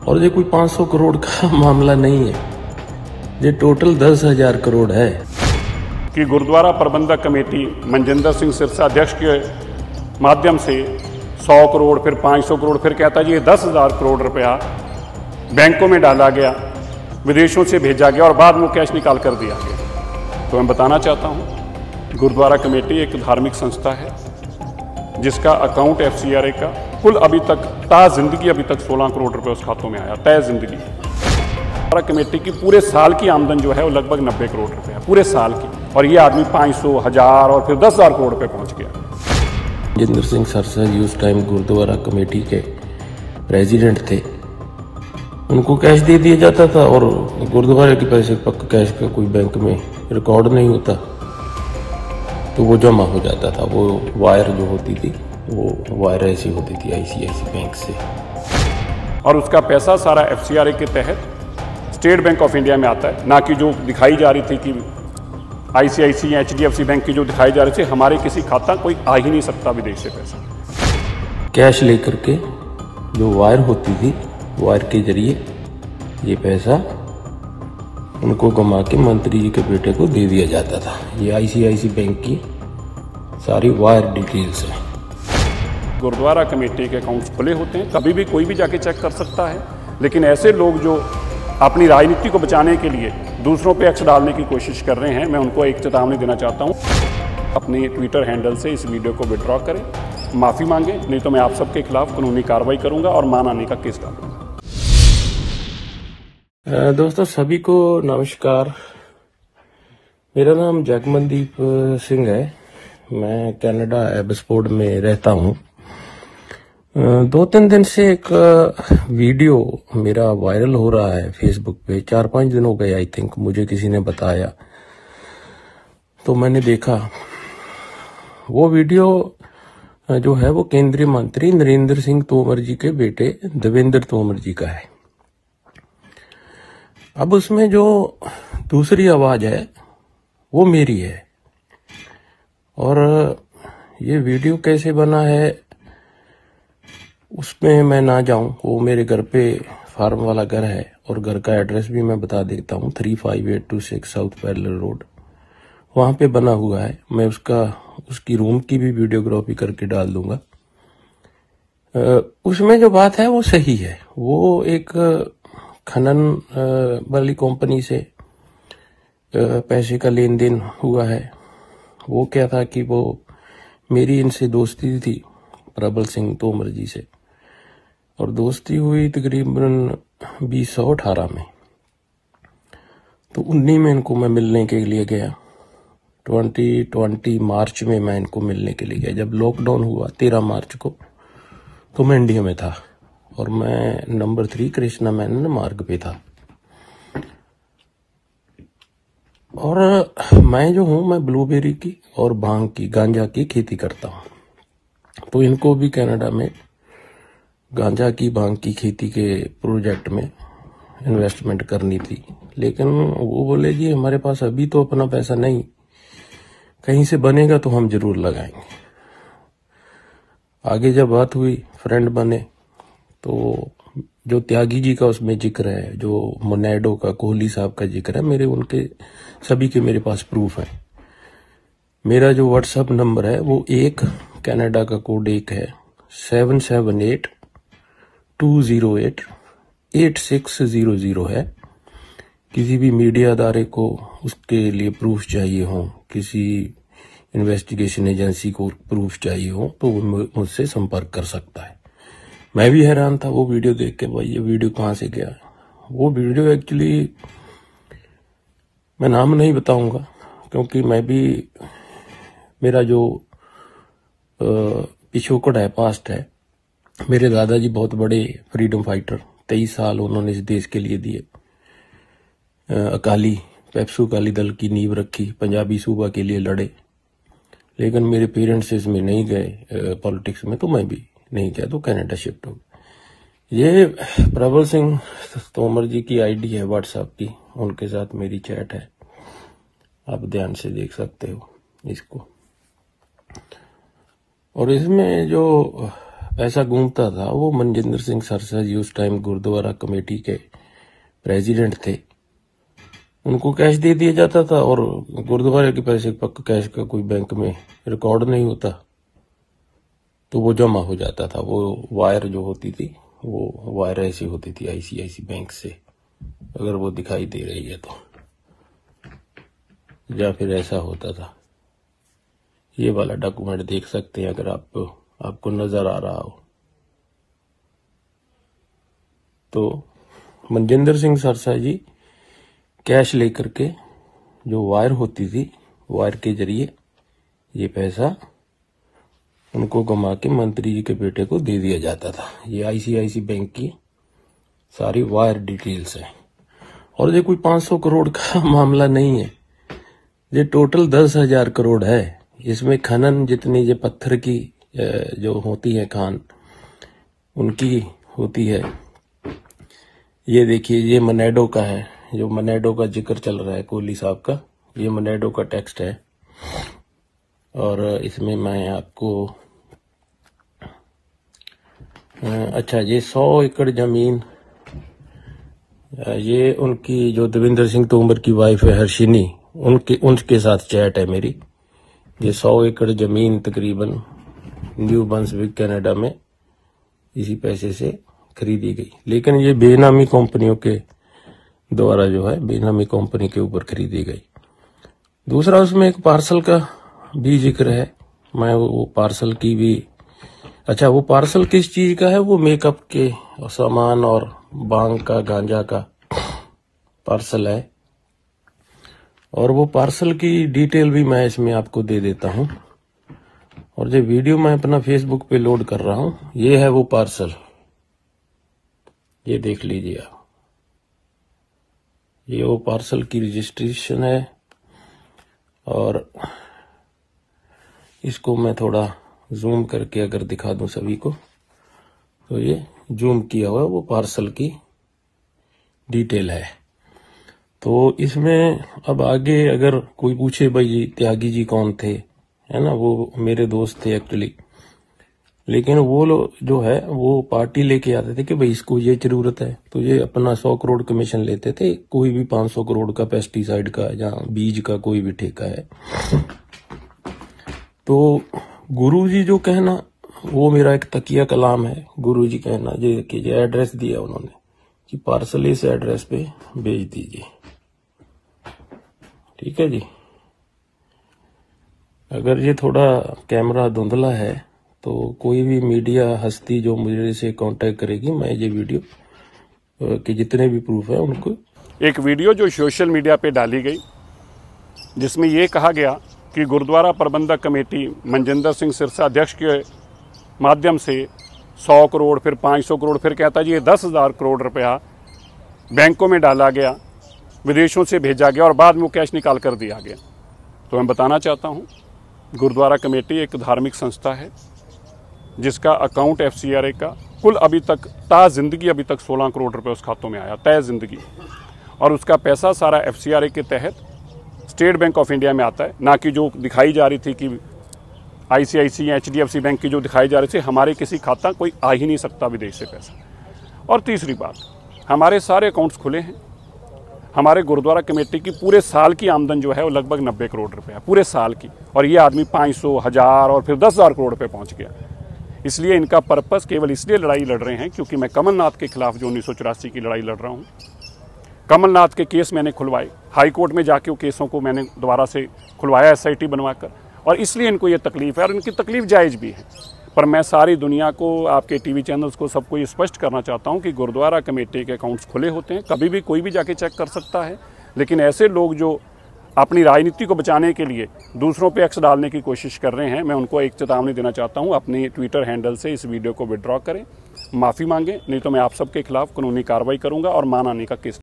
और ये कोई 500 करोड़ का मामला नहीं है, ये टोटल 10,000 करोड़ है। कि गुरुद्वारा प्रबंधक कमेटी मनजिंदर सिंह सिरसा अध्यक्ष के माध्यम से 100 करोड़, फिर 500 करोड़, फिर कहता जी 10,000 करोड़ रुपया बैंकों में डाला गया, विदेशों से भेजा गया और बाद में कैश निकाल कर दिया गया। तो मैं बताना चाहता हूँ, गुरुद्वारा कमेटी एक धार्मिक संस्था है जिसका अकाउंट FCRA का कुल अभी तक जिंदगी अभी तक 16 करोड़ रुपए उस खातों में आया, तय जिंदगी। गुरुद्वारा कमेटी की पूरे साल की आमदन जो है वो लगभग 90 करोड़ रुपए है, पूरे साल की, और ये आदमी 500, 1000 और फिर 10,000 करोड़ रुपए पहुंच गया। मनजिंदर सिंह सिरसा जी उस टाइम गुरुद्वारा कमेटी के प्रेसिडेंट थे, उनको कैश दे दिया जाता था और गुरुद्वारे के पैसे पक्का कैश का कोई बैंक में रिकॉर्ड नहीं होता तो वो जमा हो जाता था। वो वायर जो होती थी वो वायर ऐसी होती थी ICICI बैंक से, और उसका पैसा सारा FCRA के तहत स्टेट बैंक ऑफ इंडिया में आता है, ना कि जो दिखाई जा रही थी कि ICICI या HDFC बैंक की जो दिखाई जा रही थी, हमारे किसी खाता कोई आ ही नहीं सकता विदेश से पैसा। कैश लेकर के जो वायर होती थी, वायर के जरिए ये पैसा उनको घुमा के मंत्री जी के बेटे को दे दिया जाता था। ये ICICI बैंक की सारी वायर डिटेल्स है। गुरुद्वारा कमेटी के अकाउंट्स खुले होते हैं, कभी भी कोई भी जाके चेक कर सकता है, लेकिन ऐसे लोग जो अपनी राजनीति को बचाने के लिए दूसरों पे एक्स डालने की कोशिश कर रहे हैं, मैं उनको एक चेतावनी देना चाहता हूँ, अपने ट्विटर हैंडल से इस वीडियो को विड्रॉ करें, माफ़ी मांगें, नहीं तो मैं आप सबके खिलाफ कानूनी कार्रवाई करूंगा और मान आने का केस डालूंगा। दोस्तों सभी को नमस्कार, मेरा नाम जगमनदीप सिंह है, मैं कनाडा एब्सफोर्ड में रहता हूँ। 2-3 दिन से एक वीडियो मेरा वायरल हो रहा है फेसबुक पे, 4-5 दिन हो गए आई थिंक, मुझे किसी ने बताया तो मैंने देखा। वो वीडियो जो है वो केंद्रीय मंत्री नरेंद्र सिंह तोमर जी के बेटे देवेंद्र तोमर जी का है। अब उसमें जो दूसरी आवाज है वो मेरी है, और ये वीडियो कैसे बना है उसमें मैं ना जाऊं, वो मेरे घर पे फार्म वाला घर है और घर का एड्रेस भी मैं बता देता हूं, 35826 साउथ पैरेलल रोड, वहां पे बना हुआ है। मैं उसकी रूम की भी वीडियोग्राफी करके डाल दूंगा। उसमें जो बात है वो सही है। वो एक खनन वाली कंपनी से पैसे का लेन देन हुआ है। वो क्या था कि वो मेरी इनसे दोस्ती थी प्रबल सिंह तोमर जी से, और दोस्ती हुई तकरीबन 2018 में। तो 19 में इनको मैं मिलने के लिए गया, 2020 मार्च में मैं इनको मिलने के लिए गया। जब लॉकडाउन हुआ 13 मार्च को, तो मैं इंडिया में था और मैं नंबर 3 कृष्णा मेनन मार्ग पे था। और मैं जो हूं, मैं ब्लूबेरी की और भांग की, गांजा की खेती करता हूं। तो इनको भी कनाडा में गांजा की, भांग की खेती के प्रोजेक्ट में इन्वेस्टमेंट करनी थी, लेकिन वो बोले जी हमारे पास अभी तो अपना पैसा नहीं, कहीं से बनेगा तो हम जरूर लगाएंगे। आगे जब बात हुई, फ्रेंड बने, तो जो त्यागी जी का उसमें जिक्र है, जो मोनेडो का कोहली साहब का जिक्र है, मेरे उनके सभी के मेरे पास प्रूफ है। मेरा जो व्हाट्सएप नंबर है वो एक कनाडा का कोड एक है 778-208-8600 है। किसी भी मीडिया अदारे को उसके लिए प्रूफ चाहिए हो, किसी इन्वेस्टिगेशन एजेंसी को प्रूफ चाहिए हो, तो वो मुझसे संपर्क कर सकता है। मैं भी हैरान था वो वीडियो देख के, भाई ये वीडियो कहाँ से गया। वो वीडियो एक्चुअली मैं नाम नहीं बताऊंगा, क्योंकि मैं भी, मेरा जो पिछोकड़ है, पास्ट है, मेरे दादाजी बहुत बड़े फ्रीडम फाइटर, 23 साल उन्होंने इस देश के लिए दिए। पेप्सू अकाली दल की नींव रखी, पंजाबी सूबा के लिए लड़े, लेकिन मेरे पेरेंट्स इसमें नहीं गए पॉलिटिक्स में, तो मैं भी नहीं गया, तो कनाडा शिफ्ट हो गया। ये प्रबल सिंह तोमर जी की आईडी है व्हाट्सएप की, उनके साथ मेरी चैट है, आप ध्यान से देख सकते हो इसको। और इसमें जो पैसा घूमता था वो मनजिंदर सिंह सरसा जी उस टाइम गुरुद्वारा कमेटी के प्रेसिडेंट थे, उनको कैश दे दिया जाता था और गुरुद्वारे के पैसे पक्का कैश का कोई बैंक में रिकॉर्ड नहीं होता तो वो जमा हो जाता था। वो वायर जो होती थी वो वायर ऐसी होती थी आईसीआईसी बैंक से, अगर वो दिखाई दे रही है तो, या फिर ऐसा होता था। ये वाला डॉक्यूमेंट देख सकते हैं अगर आपको नजर आ रहा हो तो। मनजिंदर सिंह सरसा जी कैश लेकर के जो वायर होती थी, वायर के जरिए ये पैसा उनको घुमा के मंत्री जी के बेटे को दे दिया जाता था। ये आईसीआईसी बैंक की सारी वायर डिटेल्स है। और ये कोई 500 करोड़ का मामला नहीं है, ये टोटल 10,000 करोड़ है। इसमें खनन जितनी ये पत्थर की जो होती है खान उनकी होती है। ये देखिए ये मनेडो का है, जो मनेडो का जिक्र चल रहा है कोहली साहब का, ये मनेडो का टेक्स्ट है। और इसमें मैं आपको अच्छा ये 100 एकड़ जमीन, ये उनकी जो देवेंद्र सिंह तोमर की वाइफ है हर्षिनी, उनके साथ चैट है मेरी। ये 100 एकड़ जमीन तकरीबन न्यू बंसविक कनाडा में इसी पैसे से खरीदी गई, लेकिन ये बेनामी कंपनियों के द्वारा जो है बेनामी कंपनी के ऊपर खरीदी गई। दूसरा उसमें एक पार्सल का भी जिक्र है, मैं वो पार्सल की भी, अच्छा वो पार्सल किस चीज का है, वो मेकअप के सामान और बांग का गांजा का पार्सल है। और वो पार्सल की डिटेल भी मैं इसमें आपको दे देता हूं। और जो वीडियो मैं अपना फेसबुक पे लोड कर रहा हूं, ये है वो पार्सल, ये देख लीजिए आप। ये वो पार्सल की रजिस्ट्रेशन है और इसको मैं थोड़ा जूम करके अगर दिखा दूं सभी को तो ये जूम किया हुआ वो पार्सल की डिटेल है। तो इसमें अब आगे अगर कोई पूछे भाई त्यागी जी कौन थे, है ना, वो मेरे दोस्त थे एक्चुअली, लेकिन वो लोग जो है वो पार्टी लेके आते थे कि भाई इसको ये जरूरत है, तो ये अपना 100 करोड़ कमीशन लेते थे। कोई भी 500 करोड़ का पेस्टिसाइड का या बीज का कोई भी ठेका है तो गुरुजी जो कहना वो मेरा एक तकिया कलाम है। गुरुजी कहना ये एड्रेस दिया उन्होंने कि पार्सल इस एड्रेस पे भेज दीजिए, ठीक है जी। अगर ये थोड़ा कैमरा धुंधला है तो कोई भी मीडिया हस्ती जो मुझे से कांटेक्ट करेगी, मैं ये वीडियो के जितने भी प्रूफ है उनको, एक वीडियो जो सोशल मीडिया पे डाली गई जिसमें ये कहा गया कि गुरुद्वारा प्रबंधक कमेटी मनजिंदर सिंह सिरसा अध्यक्ष के माध्यम से 100 करोड़ फिर 500 करोड़ फिर कहता जी 10,000 करोड़ रुपया बैंकों में डाला गया, विदेशों से भेजा गया और बाद में वो कैश निकाल कर दिया गया। तो मैं बताना चाहता हूँ गुरुद्वारा कमेटी एक धार्मिक संस्था है जिसका अकाउंट FCRA का कुल अभी तक जिंदगी अभी तक 16 करोड़ रुपए उस खातों में आया तय जिंदगी, और उसका पैसा सारा FCRA के तहत स्टेट बैंक ऑफ इंडिया में आता है, ना कि जो दिखाई जा रही थी कि ICICI या HDFC बैंक की जो दिखाई जा रही थी। हमारे किसी खाता कोई आ ही नहीं सकता विदेश से पैसा। और तीसरी बात, हमारे सारे अकाउंट्स खुले हैं। हमारे गुरुद्वारा कमेटी की पूरे साल की आमदन जो है वो लगभग 90 करोड़ रुपए है पूरे साल की, और ये आदमी 500, 1000 और फिर 10,000 करोड़ रुपए पहुंच गया। इसलिए इनका पर्पस केवल इसलिए लड़ाई लड़ रहे हैं क्योंकि मैं कमलनाथ के खिलाफ जो 1984 की लड़ाई लड़ रहा हूँ, कमलनाथ के केस मैंने खुलवाए, हाई कोर्ट में जाके वो केसों को मैंने दोबारा से खुलवाया SIT बनवाकर, और इसलिए इनको ये तकलीफ है और इनकी तकलीफ जायज़ भी है। पर मैं सारी दुनिया को, आपके टीवी चैनल्स को, सबको ये स्पष्ट करना चाहता हूँ कि गुरुद्वारा कमेटी के अकाउंट्स खुले होते हैं, कभी भी कोई भी जाके चेक कर सकता है। लेकिन ऐसे लोग जो अपनी राजनीति को बचाने के लिए दूसरों पे एक्स डालने की कोशिश कर रहे हैं, मैं उनको एक चेतावनी देना चाहता हूँ, अपने ट्विटर हैंडल से इस वीडियो को विड्रॉ करें, माफ़ी मांगें, नहीं तो मैं आप सबके खिलाफ कानूनी कार्रवाई करूँगा और मान आने का केस